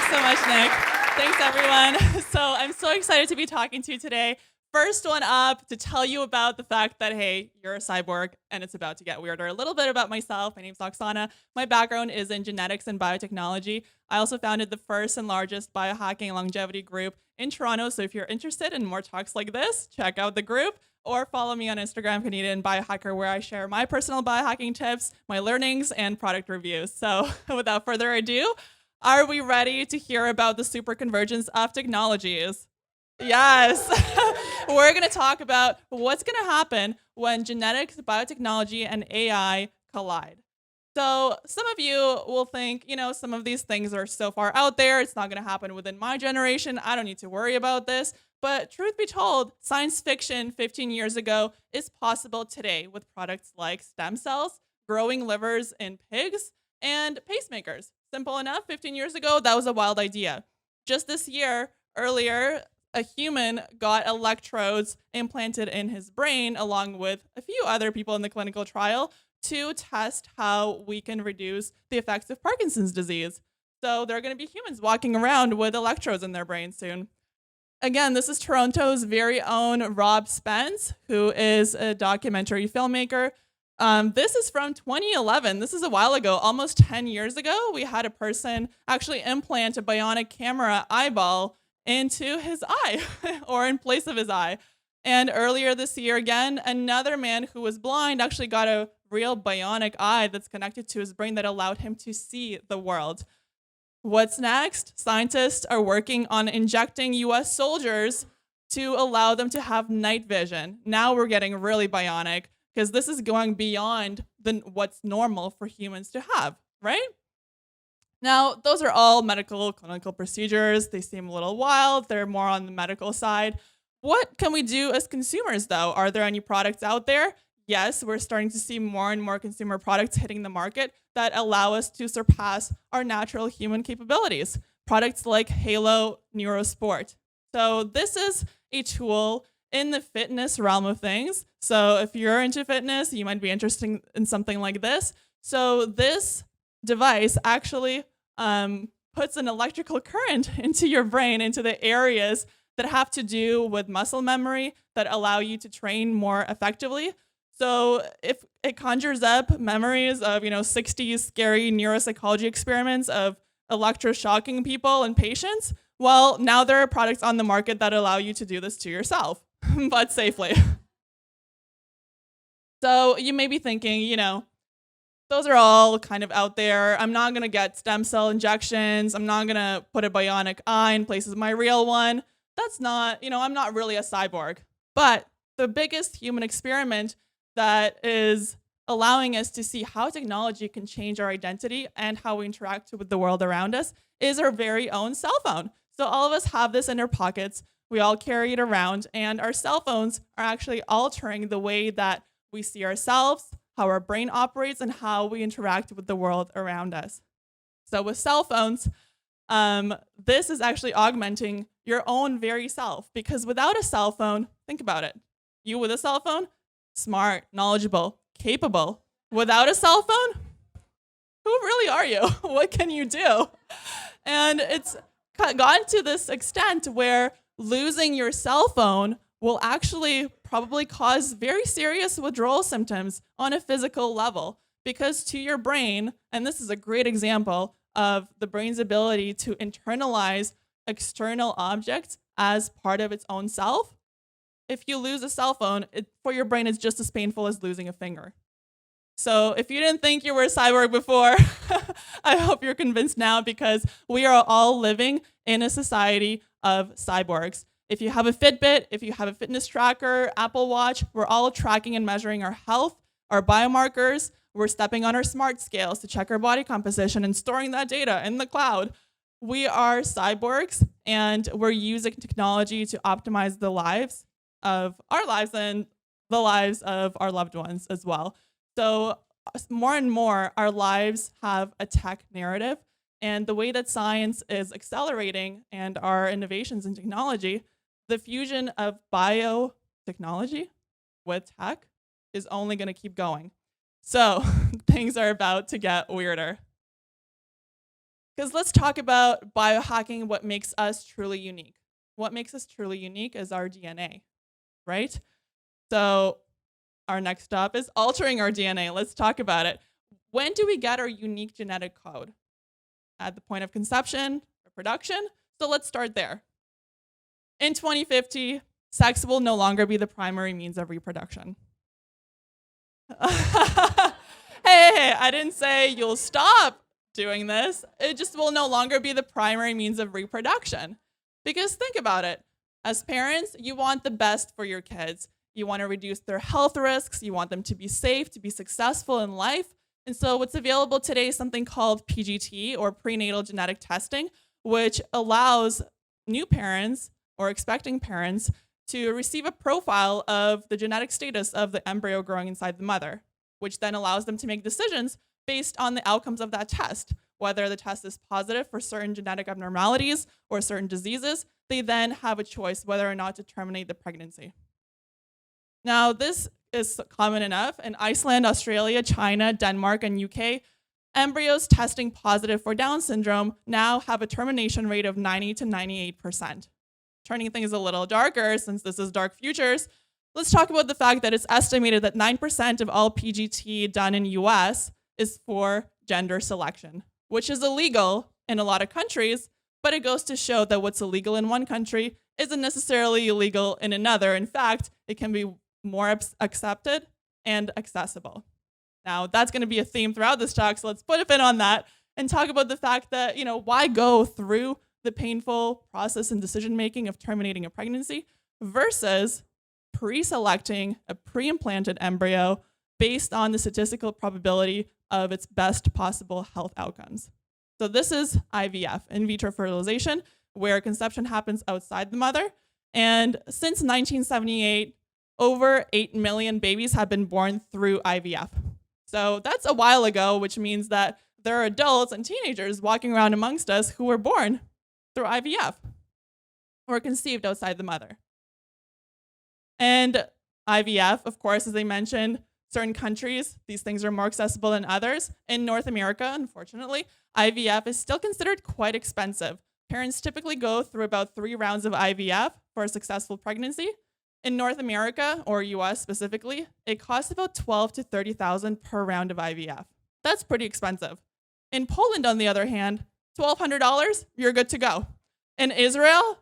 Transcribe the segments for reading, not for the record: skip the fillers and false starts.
so much, Nick. Thanks, everyone. So I'm so excited to be talking to you today. First one up to tell you about the fact that, hey, you're a cyborg and it's about to get weirder. A little bit about myself. My name's Oksana. My background is in genetics and biotechnology. I also founded the first and largest biohacking longevity group in Toronto. So if you're interested in more talks like this, check out the group or follow me on Instagram, Canadian Biohacker, where I share my personal biohacking tips, my learnings, and product reviews. So without further ado, are we ready to hear about the super-convergence of technologies? Yes. We're going to talk about what's going to happen when genetics, biotechnology, and AI collide. So some of you will think, some of these things are so far out there. It's not going to happen within my generation. I don't need to worry about this. But truth be told, science fiction 15 years ago is possible today with products like stem cells, growing livers in pigs, and pacemakers. Simple enough. 15 years ago, that was a wild idea. Just this year, earlier, a human got electrodes implanted in his brain along with a few other people in the clinical trial to test how we can reduce the effects of Parkinson's disease. So there are going to be humans walking around with electrodes in their brain soon. Again, this is Toronto's very own Rob Spence, who is a documentary filmmaker. This is from 2011. This is a while ago, almost 10 years ago. We had a person actually implant a bionic camera eyeball into his eye or in place of his eye. And earlier this year, again, another man who was blind actually got a real bionic eye that's connected to his brain that allowed him to see the world. What's next? Scientists are working on injecting US soldiers to allow them to have night vision. Now we're getting really bionic because this is going beyond what's normal for humans to have, right? Now, those are all medical clinical procedures. They seem a little wild. They're more on the medical side. What can we do as consumers, though? Are there any products out there? Yes, we're starting to see more and more consumer products hitting the market that allow us to surpass our natural human capabilities. Products like Halo Neurosport. So this is a tool in the fitness realm of things. So if you're into fitness, you might be interested in something like this. So this device actually puts an electrical current into your brain, into the areas that have to do with muscle memory that allow you to train more effectively. So if it conjures up memories of, 60s scary neuropsychology experiments of electroshocking people and patients, well, now there are products on the market that allow you to do this to yourself, but safely. So you may be thinking, those are all kind of out there. I'm not going to get stem cell injections. I'm not going to put a bionic eye in place of my real one. That's not, I'm not really a cyborg. But the biggest human experiment that is allowing us to see how technology can change our identity and how we interact with the world around us is our very own cell phone. So all of us have this in our pockets. We all carry it around, and our cell phones are actually altering the way that we see ourselves, how our brain operates, and how we interact with the world around us. So with cell phones, this is actually augmenting your own very self, because without a cell phone, think about it. You with a cell phone, smart, knowledgeable, capable. Without a cell phone, who really are you? What can you do? And it's gotten to this extent where losing your cell phone will actually probably cause very serious withdrawal symptoms on a physical level, because to your brain, and this is a great example of the brain's ability to internalize external objects as part of its own self. If you lose a cell phone, for your brain, it's just as painful as losing a finger. So if you didn't think you were a cyborg before, I hope you're convinced now, because we are all living in a society of cyborgs. If you have a Fitbit, if you have a fitness tracker, Apple Watch, we're all tracking and measuring our health, our biomarkers. We're stepping on our smart scales to check our body composition and storing that data in the cloud. We are cyborgs, and we're using technology to optimize the lives of our lives and the lives of our loved ones as well. So more and more, our lives have a tech narrative, and the way that science is accelerating and our innovations in technology, the fusion of biotechnology with tech is only going to keep going. So things are about to get weirder. Because let's talk about biohacking, what makes us truly unique. What makes us truly unique is our DNA, right? So our next stop is altering our DNA. Let's talk about it. When do we get our unique genetic code? At the point of conception or production. So let's start there. In 2050, sex will no longer be the primary means of reproduction. Hey, I didn't say you'll stop doing this. It just will no longer be the primary means of reproduction. Because think about it. As parents, you want the best for your kids. You want to reduce their health risks. You want them to be safe, to be successful in life. And so what's available today is something called PGT, or prenatal genetic testing, which allows new parents or expecting parents to receive a profile of the genetic status of the embryo growing inside the mother, which then allows them to make decisions based on the outcomes of that test. Whether the test is positive for certain genetic abnormalities or certain diseases, they then have a choice whether or not to terminate the pregnancy. Now, this is common enough. In Iceland, Australia, China, Denmark, and UK, embryos testing positive for Down syndrome now have a termination rate of 90 to 98%. Turning things a little darker, since this is Dark Futures, let's talk about the fact that it's estimated that 9% of all PGT done in US is for gender selection, which is illegal in a lot of countries, but it goes to show that what's illegal in one country isn't necessarily illegal in another. In fact, it can be more accepted and accessible. Now, that's going to be a theme throughout this talk, so let's put a pin on that and talk about the fact that, why go through the painful process and decision-making of terminating a pregnancy versus pre-selecting a pre-implanted embryo based on the statistical probability of its best possible health outcomes. So this is IVF, in vitro fertilization, where conception happens outside the mother. And since 1978, over 8 million babies have been born through IVF. So that's a while ago, which means that there are adults and teenagers walking around amongst us who were born through IVF or conceived outside the mother. And IVF, of course, as I mentioned, certain countries, these things are more accessible than others. In North America, unfortunately, IVF is still considered quite expensive. Parents typically go through about 3 rounds of IVF for a successful pregnancy. In North America, or US specifically, it costs about $12,000 to $30,000 per round of IVF. That's pretty expensive. In Poland, on the other hand, $1,200, you're good to go. In Israel,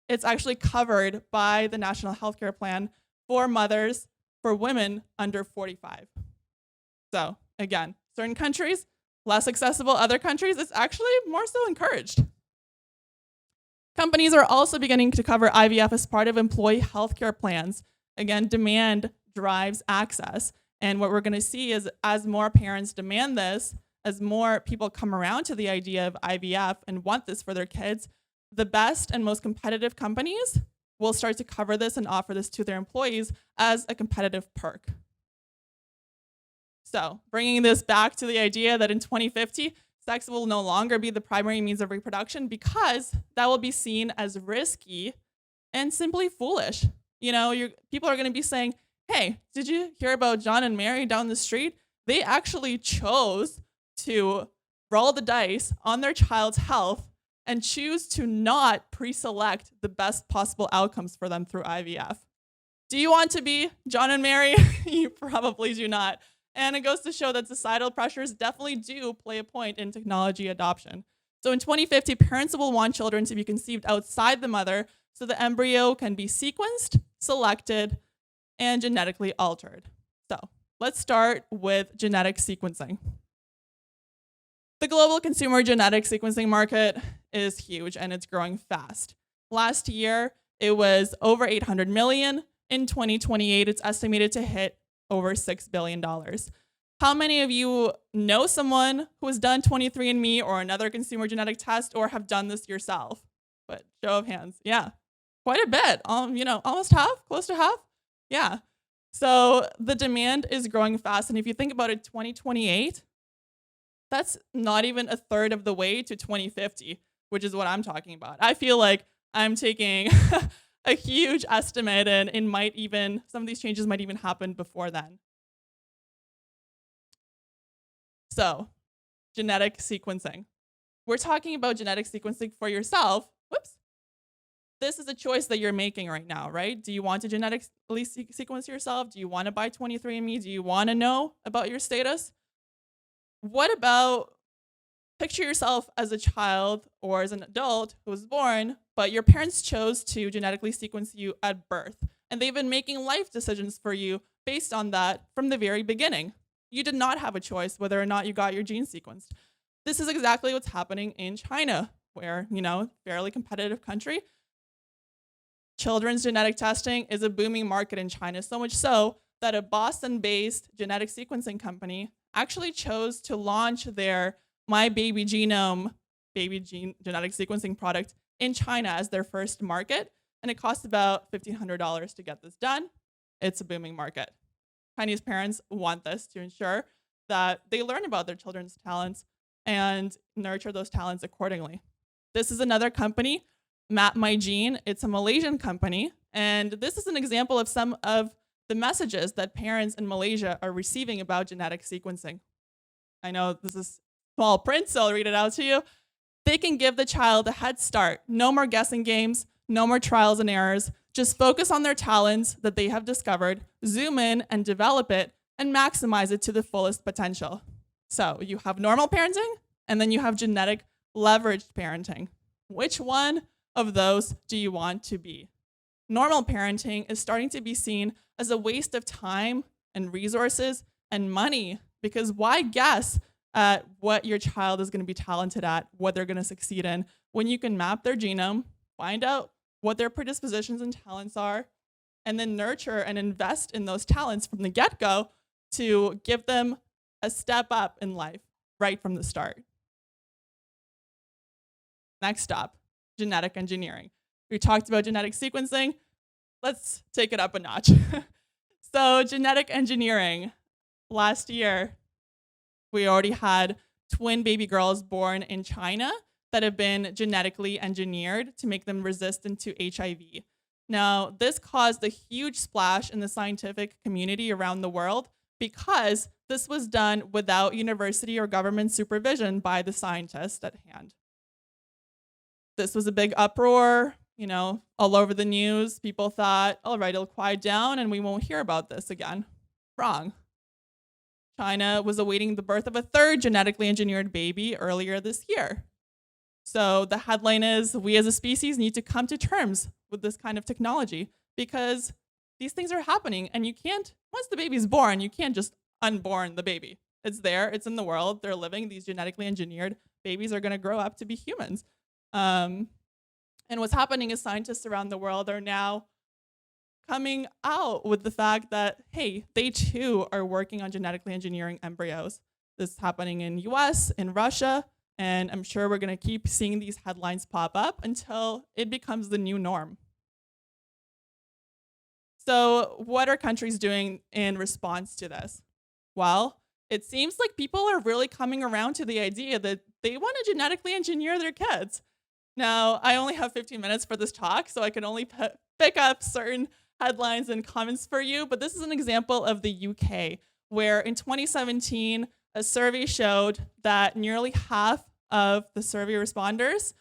it's actually covered by the National Healthcare Plan for mothers, for women under 45. So again, certain countries, less accessible. Other countries, it's actually more so encouraged. Companies are also beginning to cover IVF as part of employee healthcare plans. Again, demand drives access. And what we're going to see is as more parents demand this, as more people come around to the idea of IVF and want this for their kids, the best and most competitive companies will start to cover this and offer this to their employees as a competitive perk. So bringing this back to the idea that in 2050, sex will no longer be the primary means of reproduction because that will be seen as risky and simply foolish. People are going to be saying, hey, did you hear about John and Mary down the street? They actually chose to roll the dice on their child's health and choose to not pre-select the best possible outcomes for them through IVF. Do you want to be John and Mary? You probably do not. And it goes to show that societal pressures definitely do play a point in technology adoption. So in 2050, parents will want children to be conceived outside the mother so the embryo can be sequenced, selected, and genetically altered. So let's start with genetic sequencing. The global consumer genetic sequencing market is huge and it's growing fast. Last year, it was over 800 million. In 2028, it's estimated to hit over $6 billion. How many of you know someone who has done 23andMe or another consumer genetic test or have done this yourself? But show of hands. Yeah, quite a bit. Almost half, close to half. Yeah. So the demand is growing fast. And if you think about it, 2028, that's not even a third of the way to 2050, which is what I'm talking about. I feel like I'm taking a huge estimate and some of these changes might even happen before then. So, genetic sequencing. we're talking about genetic sequencing for yourself. Whoops. This is a choice that you're making right now, right? Do you want to genetically sequence yourself? Do you want to buy 23andMe? Do you want to know about your status? What about picture yourself as a child or as an adult who was born, but your parents chose to genetically sequence you at birth, and they've been making life decisions for you based on that from the very beginning. You did not have a choice whether or not you got your genes sequenced. This is exactly what's happening in China, where, fairly competitive country. Children's genetic testing is a booming market in China, so much so that a Boston-based genetic sequencing company actually chose to launch their My Baby Genome genetic sequencing product in China as their first market, and it costs about $1,500 to get this done. It's a booming market. Chinese parents want this to ensure that they learn about their children's talents and nurture those talents accordingly. This is another company, Map My Gene. It's a Malaysian company, and this is an example of some of the messages that parents in Malaysia are receiving about genetic sequencing. I know this is small print, so I'll read it out to you. They can give the child a head start. No more guessing games, no more trials and errors. Just focus on their talents that they have discovered, zoom in and develop it, and maximize it to the fullest potential. So you have normal parenting, and then you have genetic leveraged parenting. Which one of those do you want to be? Normal parenting is starting to be seen as a waste of time and resources and money, because why guess at what your child is going to be talented at, what they're going to succeed in, when you can map their genome, find out what their predispositions and talents are, and then nurture and invest in those talents from the get-go to give them a step up in life right from the start. Next up, genetic engineering. We talked about genetic sequencing. Let's take it up a notch. So genetic engineering, last year, we already had twin baby girls born in China that have been genetically engineered to make them resistant to HIV. Now, this caused a huge splash in the scientific community around the world because this was done without university or government supervision by the scientists at hand. This was a big uproar, all over the news. People thought, all right, it'll quiet down and we won't hear about this again. Wrong. China was awaiting the birth of a third genetically engineered baby earlier this year. So the headline is, we as a species need to come to terms with this kind of technology because these things are happening, and you can't, once the baby's born, you can't just unborn the baby. It's there, it's in the world, they're living. These genetically engineered babies are gonna grow up to be humans. And what's happening is scientists around the world are now coming out with the fact that, hey, they too are working on genetically engineering embryos. This is happening in US, in Russia, and I'm sure we're gonna keep seeing these headlines pop up until it becomes the new norm. So what are countries doing in response to this? Well, it seems like people are really coming around to the idea that they want to genetically engineer their kids. Now, I only have 15 minutes for this talk, so I can only pick up certain headlines and comments for you, but this is an example of the UK, where in 2017, a survey showed that nearly half of the survey responders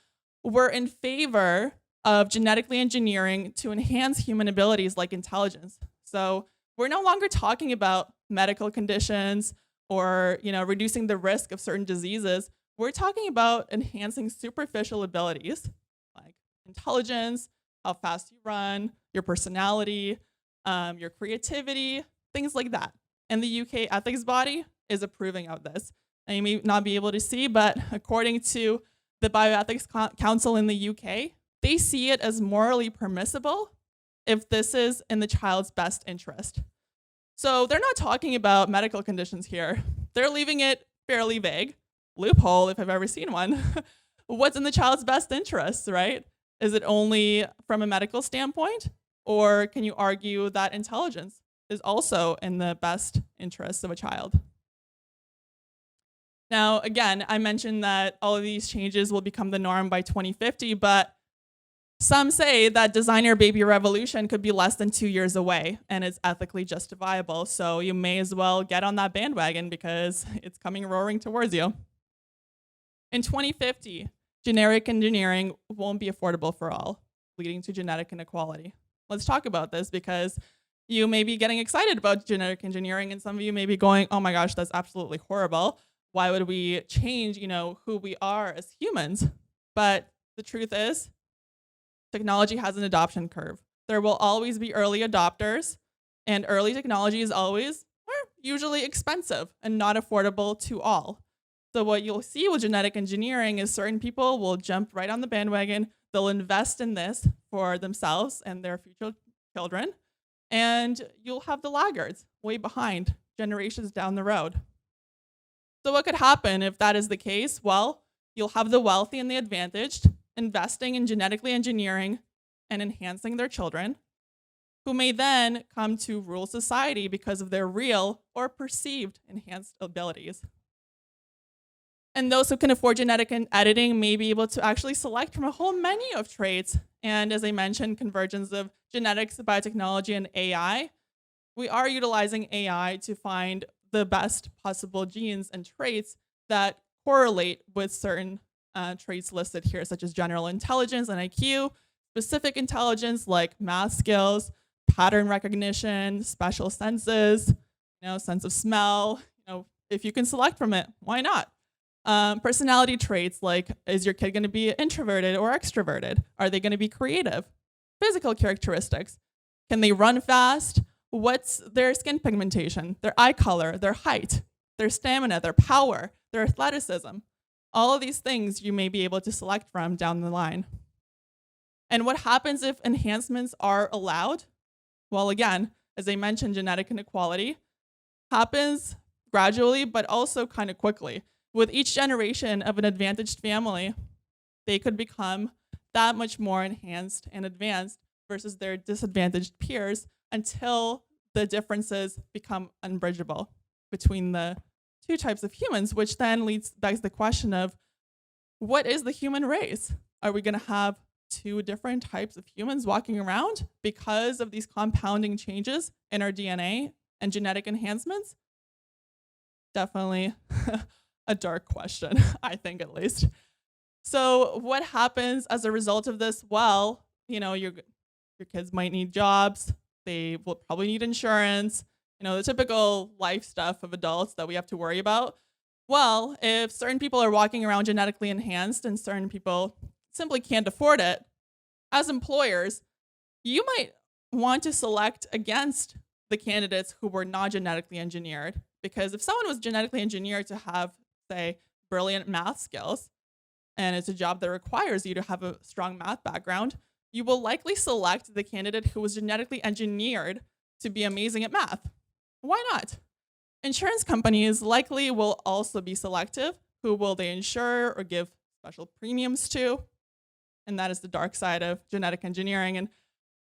were in favor of genetically engineering to enhance human abilities like intelligence. So we're no longer talking about medical conditions or reducing the risk of certain diseases. We're talking about enhancing superficial abilities like intelligence, how fast you run, your personality, your creativity, things like that. And the UK ethics body is approving of this. And you may not be able to see, but according to the Bioethics Council in the UK, they see it as morally permissible if this is in the child's best interest. So they're not talking about medical conditions here. They're leaving it fairly vague. Loophole, if I've ever seen one. What's in the child's best interest, right? Is it only from a medical standpoint? Or can you argue that intelligence is also in the best interest of a child? Now, again, I mentioned that all of these changes will become the norm by 2050, but some say that designer baby revolution could be less than 2 years away, and it's ethically justifiable. So you may as well get on that bandwagon because it's coming roaring towards you. In 2050, genetic engineering won't be affordable for all, leading to genetic inequality. Let's talk about this because you may be getting excited about genetic engineering and some of you may be going, oh my gosh, that's absolutely horrible. Why would we change, who we are as humans? But the truth is, technology has an adoption curve. There will always be early adopters, and early technology is always usually expensive and not affordable to all. So what you'll see with genetic engineering is certain people will jump right on the bandwagon. They'll invest in this for themselves and their future children. And you'll have the laggards way behind, generations down the road. So what could happen if that is the case? Well, you'll have the wealthy and the advantaged investing in genetically engineering and enhancing their children, who may then come to rule society because of their real or perceived enhanced abilities. And those who can afford genetic editing may be able to actually select from a whole menu of traits. And as I mentioned, convergence of genetics, biotechnology, and AI. We are utilizing AI to find the best possible genes and traits that correlate with certain traits listed here, such as general intelligence and IQ, specific intelligence like math skills, pattern recognition, special senses, sense of smell. If you can select from it, why not? Personality traits like, is your kid going to be introverted or extroverted? Are they going to be creative? Physical characteristics. Can they run fast? What's their skin pigmentation, their eye color, their height, their stamina, their power, their athleticism? All of these things you may be able to select from down the line. And what happens if enhancements are allowed? Well, again, as I mentioned, genetic inequality happens gradually, but also kind of quickly. With each generation of an advantaged family, they could become that much more enhanced and advanced versus their disadvantaged peers until the differences become unbridgeable between the two types of humans, which then begs the question of, what is the human race? Are we going to have two different types of humans walking around because of these compounding changes in our DNA and genetic enhancements? Definitely a dark question, I think, at least. So what happens as a result of this? Well, your kids might need jobs. They will probably need insurance, the typical life stuff of adults that we have to worry about. Well, if certain people are walking around genetically enhanced and certain people simply can't afford it, as employers, you might want to select against the candidates who were not genetically engineered. Because if someone was genetically engineered to have, say, brilliant math skills, and it's a job that requires you to have a strong math background, you will likely select the candidate who was genetically engineered to be amazing at math. Why not? Insurance companies likely will also be selective. Who will they insure or give special premiums to? And that is the dark side of genetic engineering. And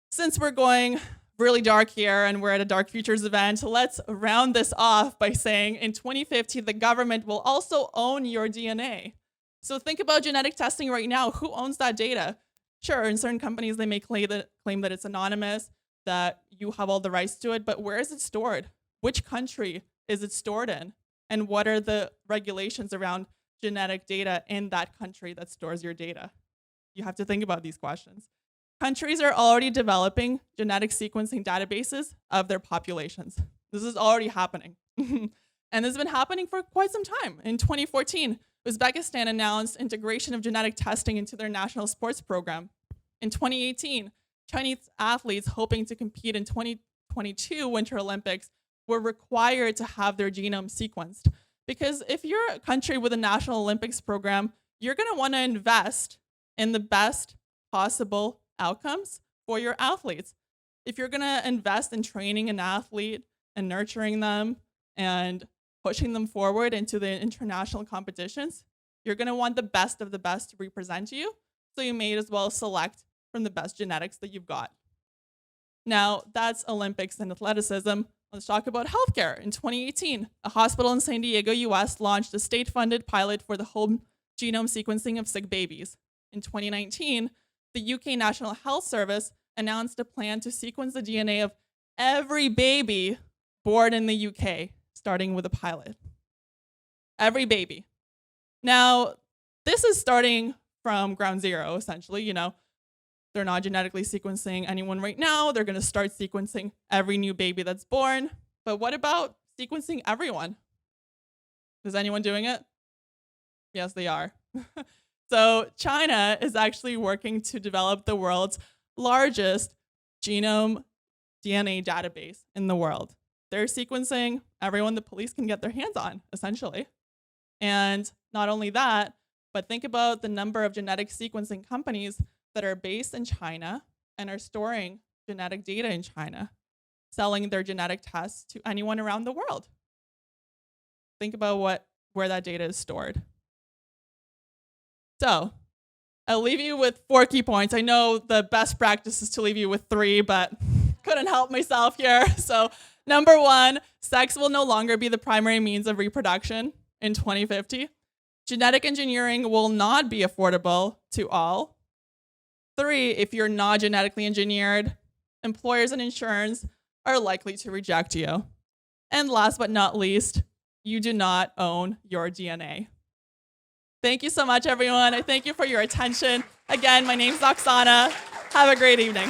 since we're going really dark here and we're at a Dark Futures event, let's round this off by saying in 2050, the government will also own your DNA. So think about genetic testing right now. Who owns that data? Sure, in certain companies, they may claim that it's anonymous, that you have all the rights to it, but where is it stored? Which country is it stored in? And what are the regulations around genetic data in that country that stores your data? You have to think about these questions. Countries are already developing genetic sequencing databases of their populations. This is already happening. And this has been happening for quite some time. In 2014, Uzbekistan announced integration of genetic testing into their national sports program. In 2018, Chinese athletes hoping to compete in 2022 Winter Olympics were required to have their genome sequenced. Because if you're a country with a National Olympics program, you're going to want to invest in the best possible outcomes for your athletes. If you're going to invest in training an athlete and nurturing them and pushing them forward into the international competitions, you're going to want the best of the best to represent you. So you may as well select from the best genetics that you've got. Now, that's Olympics and athleticism. Let's talk about healthcare. In 2018, a hospital in San Diego, US launched a state-funded pilot for the whole genome sequencing of sick babies. In 2019, the UK National Health Service announced a plan to sequence the DNA of every baby born in the UK, starting with a pilot. Every baby. Now, this is starting from ground zero, essentially. You know, they're not genetically sequencing anyone right now. They're going to start sequencing every new baby that's born. But what about sequencing everyone? Is anyone doing it? Yes, they are. So China is actually working to develop the world's largest genome DNA database in the world. They're sequencing everyone the police can get their hands on, essentially. And not only that, but think about the number of genetic sequencing companies that are based in China and are storing genetic data in China, selling their genetic tests to anyone around the world. Think about where that data is stored. So I'll leave you with 4 key points. I know the best practice is to leave you with 3, but couldn't help myself here. So number 1, sex will no longer be the primary means of reproduction in 2050. Genetic engineering will not be affordable to all. 3, if you're not genetically engineered, employers and insurance are likely to reject you. And last but not least, you do not own your DNA. Thank you so much, everyone. I thank you for your attention. Again, my name's Oksana. Have a great evening.